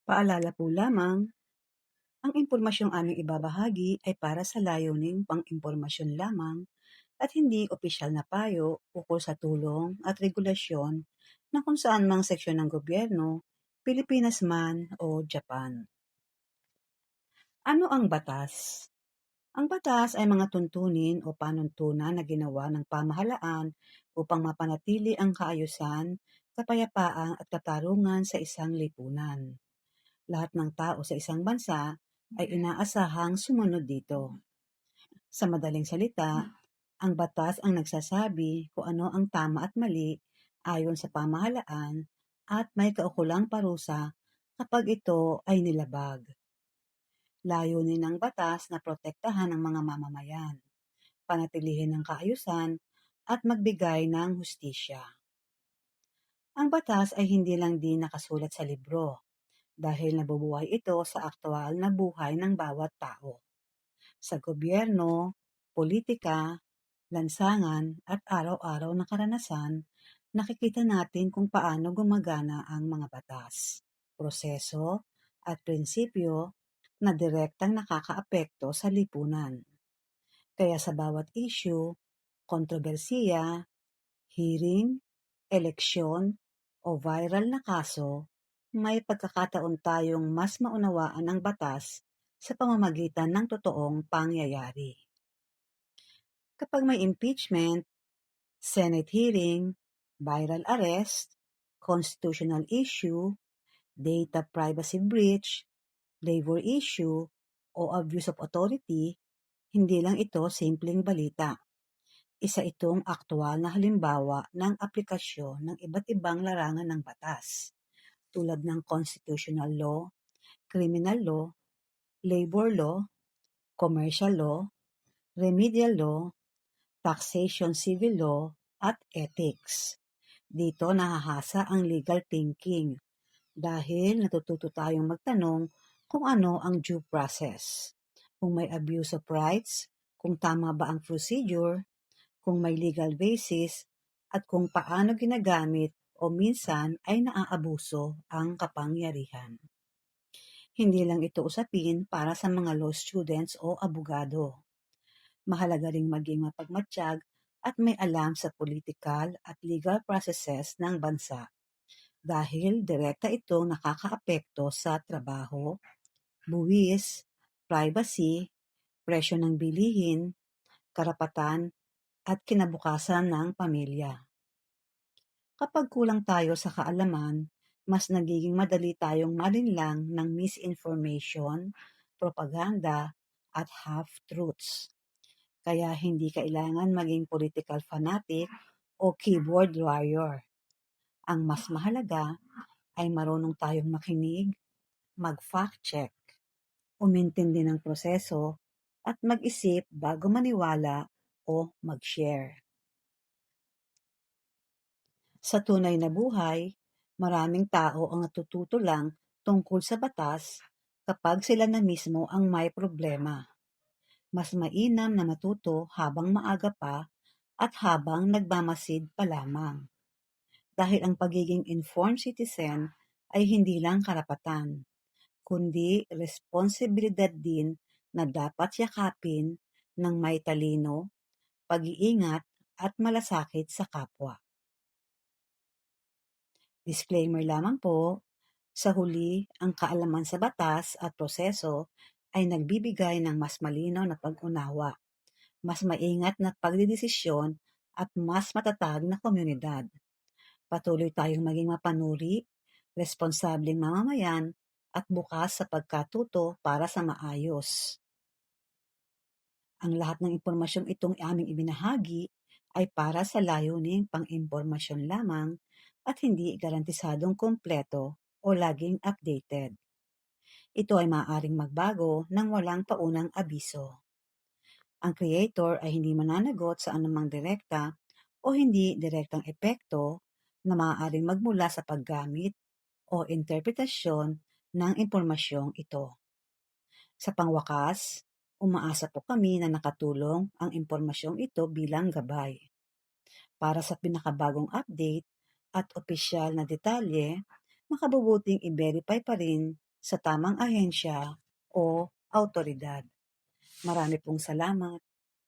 Paalala po lamang, ang impormasyong aming ibabahagi ay para sa layuning pang-impormasyon lamang at hindi opisyal na payo ukol sa tulong at regulasyon ng kung saan mang seksyon ng gobyerno, Pilipinas man o Japan. Ano ang batas? Ang batas ay mga tuntunin o panuntunan na ginawa ng pamahalaan upang mapanatili ang kaayusan, kapayapaan at katarungan sa isang lipunan. Lahat ng tao sa isang bansa ay inaasahang sumunod dito. Sa madaling salita, ang batas ang nagsasabi kung ano ang tama at mali ayon sa pamahalaan at may kaukulang parusa kapag ito ay nilabag. Layunin ng batas na protektahan ang mga mamamayan, panatilihin ang kaayusan at magbigay ng hustisya. Ang batas ay hindi lang din nakasulat sa libro dahil nabubuhay ito sa aktwal na buhay ng bawat tao. Sa gobyerno, politika, lansangan at araw-araw na karanasan, nakikita natin kung paano gumagana ang mga batas, proseso at prinsipyo na direktang nakakaapekto sa lipunan. Kaya sa bawat issue, kontrobersiya, hearing, eleksyon o viral na kaso, may pagkakataon tayong mas maunawaan ang batas sa pamamagitan ng totoong pangyayari. Kapag may impeachment, Senate hearing, viral arrest, constitutional issue, data privacy breach, labor issue, o abuse of authority, hindi lang ito simpleng balita. Isa itong aktwal na halimbawa ng aplikasyon ng iba't ibang larangan ng batas, tulad ng constitutional law, criminal law, labor law, commercial law, remedial law, taxation civil law, at ethics. Dito nahahasa ang legal thinking dahil natututo tayong magtanong kung ano ang due process, kung may abuse of rights, kung tama ba ang procedure, kung may legal basis, at kung paano ginagamit o minsan ay naaabuso ang kapangyarihan. Hindi lang ito usapin para sa mga law students o abogado. Mahalaga ring maging mapagmatsyag at may alam sa political at legal processes ng bansa dahil direkta itong nakakaapekto sa trabaho, buwis, privacy, presyo ng bilihin, karapatan at kinabukasan ng pamilya. Kapag kulang tayo sa kaalaman, mas nagiging madali tayong malinlang ng misinformation, propaganda, at half-truths. Kaya hindi kailangan maging political fanatic o keyboard warrior. Ang mas mahalaga ay marunong tayong makinig, mag-fact check, umintindi ng proseso, at mag-isip bago maniwala o mag-share. Sa tunay na buhay, maraming tao ang natututo lang tungkol sa batas kapag sila na mismo ang may problema. Mas mainam na matuto habang maaga pa at habang nagmamasid pa lamang. Dahil ang pagiging informed citizen ay hindi lang karapatan, kundi responsibilidad din na dapat yakapin ng may talino, pag-iingat at malasakit sa kapwa. Disclaimer lamang po, sa huli, ang kaalaman sa batas at proseso ay nagbibigay ng mas malinaw na pag-unawa, mas maingat na pagdidesisyon at mas matatag na komunidad. Patuloy tayong maging mapanuri, responsableng mamamayan at bukas sa pagkatuto para sa maayos. Ang lahat ng impormasyong itong aming ibinahagi ay para sa layuning pang-impormasyon lamang at hindi garantisadong kompleto o laging updated. Ito ay maaaring magbago ng walang paunang abiso. Ang creator ay hindi mananagot sa anumang direkta o hindi direktang epekto na maaaring magmula sa paggamit o interpretasyon ng impormasyong ito. Sa pangwakas, umaasa po kami na nakatulong ang impormasyong ito bilang gabay. Para sa pinakabagong update at opisyal na detalye, makabubuting i-verify pa rin sa tamang ahensya o awtoridad. Marami pong salamat.